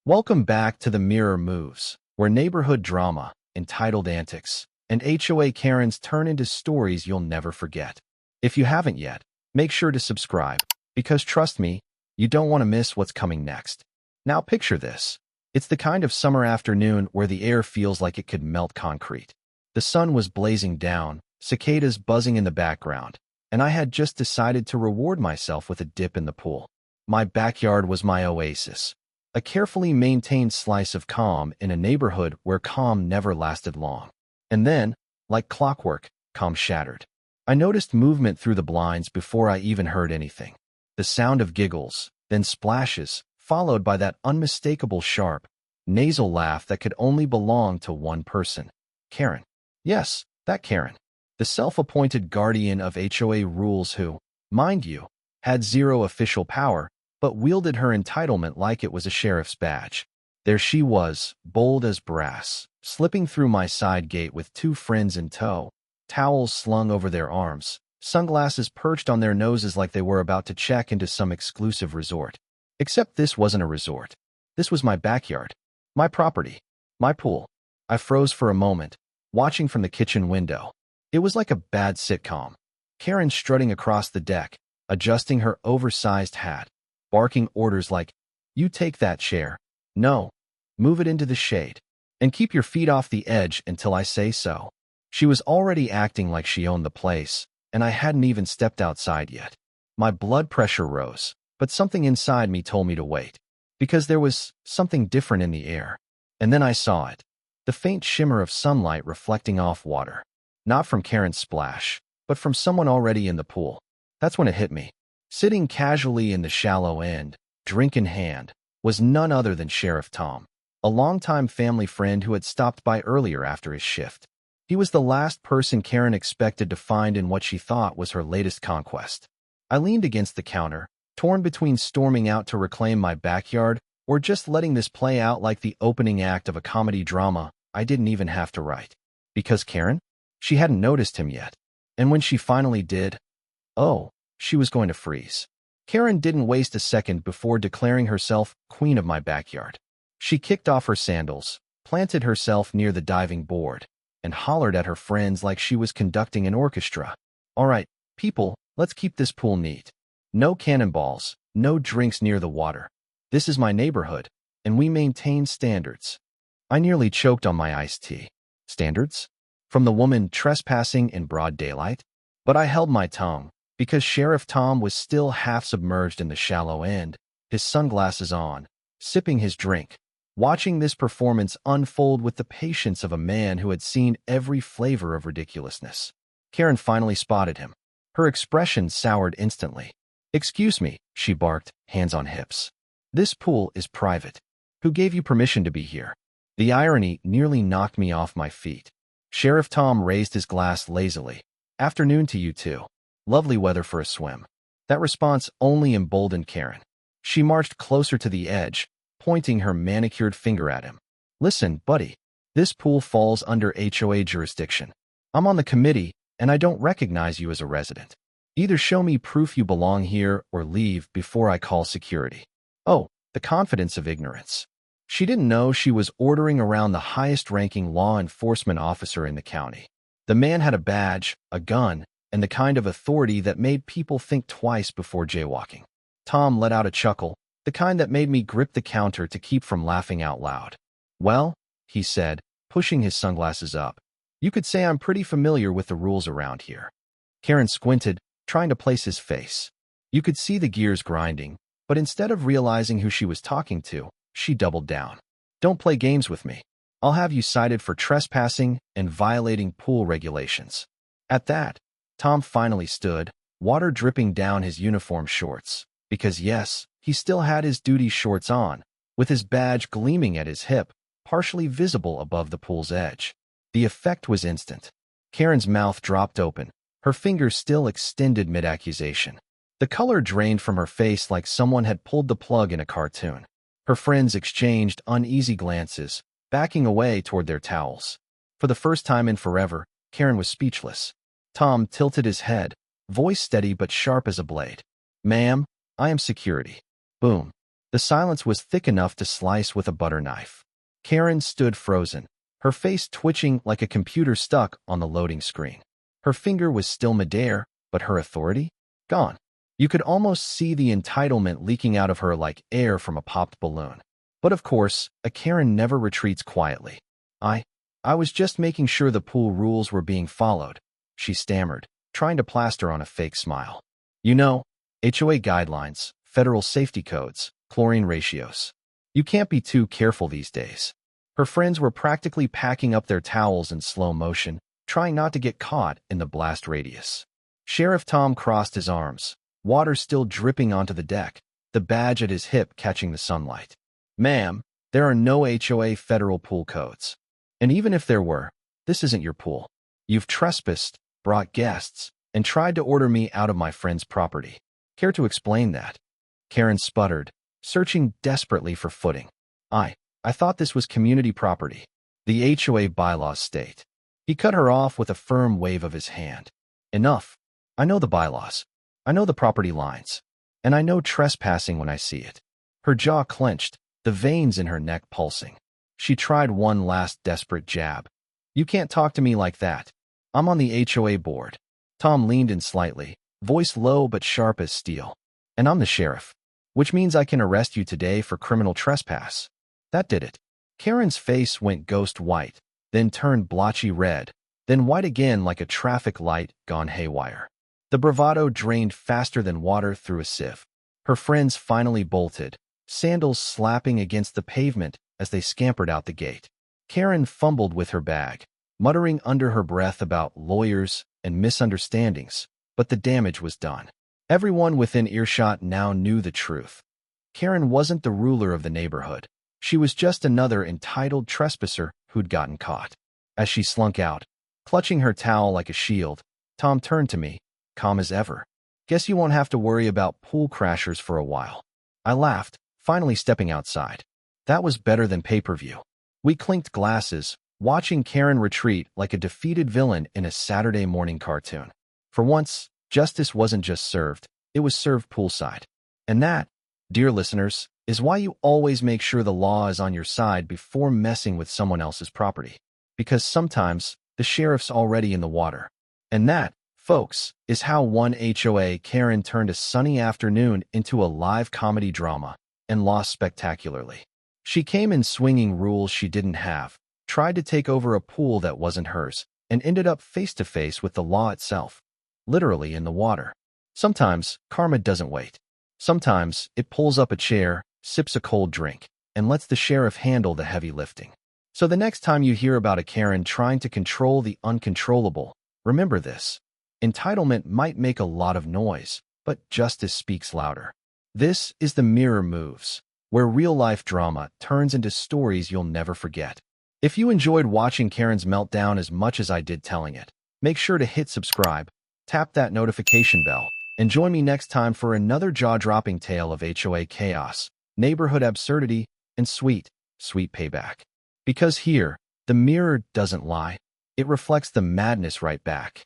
Welcome back to the Mirror Moves, where neighborhood drama, entitled antics, and HOA Karens turn into stories you'll never forget. If you haven't yet, make sure to subscribe, because trust me, you don't want to miss what's coming next. Now picture this. It's the kind of summer afternoon where the air feels like it could melt concrete. The sun was blazing down, cicadas buzzing in the background, and I had just decided to reward myself with a dip in the pool. My backyard was my oasis. A carefully maintained slice of calm in a neighborhood where calm never lasted long. And then, like clockwork, calm shattered. I noticed movement through the blinds before I even heard anything. The sound of giggles, then splashes, followed by that unmistakable sharp, nasal laugh that could only belong to one person. Karen. Yes, that Karen. The self-appointed guardian of HOA rules who, mind you, had zero official power, but wielded her entitlement like it was a sheriff's badge. There she was, bold as brass, slipping through my side gate with two friends in tow, towels slung over their arms, sunglasses perched on their noses like they were about to check into some exclusive resort. Except this wasn't a resort. This was my backyard, my property, my pool. I froze for a moment, watching from the kitchen window. It was like a bad sitcom. Karen strutting across the deck, adjusting her oversized hat, barking orders like, "You take that chair. No, move it into the shade. And keep your feet off the edge until I say so." She was already acting like she owned the place, and I hadn't even stepped outside yet. My blood pressure rose, but something inside me told me to wait, because there was something different in the air. And then I saw it. The faint shimmer of sunlight reflecting off water. Not from Karen's splash, but from someone already in the pool. That's when it hit me. Sitting casually in the shallow end, drink in hand, was none other than Sheriff Tom, a longtime family friend who had stopped by earlier after his shift. He was the last person Karen expected to find in what she thought was her latest conquest. I leaned against the counter, torn between storming out to reclaim my backyard or just letting this play out like the opening act of a comedy drama I didn't even have to write. Because Karen? She hadn't noticed him yet. And when she finally did, oh, she was going to freeze. Karen didn't waste a second before declaring herself queen of my backyard. She kicked off her sandals, planted herself near the diving board, and hollered at her friends like she was conducting an orchestra. "All right, people, let's keep this pool neat. No cannonballs, no drinks near the water. This is my neighborhood, and we maintain standards." I nearly choked on my iced tea. Standards? From the woman trespassing in broad daylight? But I held my tongue, because Sheriff Tom was still half submerged in the shallow end, his sunglasses on, sipping his drink, watching this performance unfold with the patience of a man who had seen every flavor of ridiculousness. Karen finally spotted him. Her expression soured instantly. "Excuse me," she barked, hands on hips. "This pool is private. Who gave you permission to be here?" The irony nearly knocked me off my feet. Sheriff Tom raised his glass lazily. "Afternoon to you too. Lovely weather for a swim." That response only emboldened Karen. She marched closer to the edge, pointing her manicured finger at him. "Listen, buddy, this pool falls under HOA jurisdiction. I'm on the committee, and I don't recognize you as a resident. Either show me proof you belong here or leave before I call security." Oh, the confidence of ignorance. She didn't know she was ordering around the highest-ranking law enforcement officer in the county. The man had a badge, a gun, and the kind of authority that made people think twice before jaywalking. Tom let out a chuckle, the kind that made me grip the counter to keep from laughing out loud. "Well," he said, pushing his sunglasses up, "you could say I'm pretty familiar with the rules around here." Karen squinted, trying to place his face. You could see the gears grinding, but instead of realizing who she was talking to, she doubled down. "Don't play games with me. I'll have you cited for trespassing and violating pool regulations." At that, Tom finally stood, water dripping down his uniform shorts, because yes, he still had his duty shorts on, with his badge gleaming at his hip, partially visible above the pool's edge. The effect was instant. Karen's mouth dropped open, her fingers still extended mid-accusation. The color drained from her face like someone had pulled the plug in a cartoon. Her friends exchanged uneasy glances, backing away toward their towels. For the first time in forever, Karen was speechless. Tom tilted his head, voice steady but sharp as a blade. "Ma'am, I am security." Boom. The silence was thick enough to slice with a butter knife. Karen stood frozen, her face twitching like a computer stuck on the loading screen. Her finger was still midair, but her authority? Gone. You could almost see the entitlement leaking out of her like air from a popped balloon. But of course, a Karen never retreats quietly. I was just making sure the pool rules were being followed, she stammered, trying to plaster on a fake smile. You know, HOA guidelines, federal safety codes, chlorine ratios. You can't be too careful these days. Her friends were practically packing up their towels in slow motion, trying not to get caught in the blast radius. Sheriff Tom crossed his arms, water still dripping onto the deck, the badge at his hip catching the sunlight. Ma'am, there are no HOA federal pool codes. And even if there were, this isn't your pool. You've trespassed, brought guests, and tried to order me out of my friend's property. Care to explain that? Karen sputtered, searching desperately for footing. I thought this was community property. The HOA bylaws state. He cut her off with a firm wave of his hand. Enough. I know the bylaws. I know the property lines. And I know trespassing when I see it. Her jaw clenched, the veins in her neck pulsing. She tried one last desperate jab. You can't talk to me like that. I'm on the HOA board. Tom leaned in slightly, voice low but sharp as steel. And I'm the sheriff. Which means I can arrest you today for criminal trespass. That did it. Karen's face went ghost white, then turned blotchy red, then white again like a traffic light gone haywire. The bravado drained faster than water through a sieve. Her friends finally bolted, sandals slapping against the pavement as they scampered out the gate. Karen fumbled with her bag, muttering under her breath about lawyers and misunderstandings, but the damage was done. Everyone within earshot now knew the truth. Karen wasn't the ruler of the neighborhood. She was just another entitled trespasser who'd gotten caught. As she slunk out, clutching her towel like a shield, Tom turned to me, calm as ever. Guess you won't have to worry about pool crashers for a while. I laughed, finally stepping outside. That was better than pay-per-view. We clinked glasses, watching Karen retreat like a defeated villain in a Saturday morning cartoon. For once, justice wasn't just served, it was served poolside. And that, dear listeners, is why you always make sure the law is on your side before messing with someone else's property. Because sometimes, the sheriff's already in the water. And that, folks, is how one HOA Karen turned a sunny afternoon into a live comedy drama and lost spectacularly. She came in swinging rules she didn't have, tried to take over a pool that wasn't hers, and ended up face-to-face with the law itself, literally in the water. Sometimes, karma doesn't wait. Sometimes, it pulls up a chair, sips a cold drink, and lets the sheriff handle the heavy lifting. So the next time you hear about a Karen trying to control the uncontrollable, remember this. Entitlement might make a lot of noise, but justice speaks louder. This is the Mirror Moves, where real-life drama turns into stories you'll never forget. If you enjoyed watching Karen's meltdown as much as I did telling it, make sure to hit subscribe, tap that notification bell, and join me next time for another jaw-dropping tale of HOA chaos, neighborhood absurdity, and sweet, sweet payback. Because here, the mirror doesn't lie. It reflects the madness right back.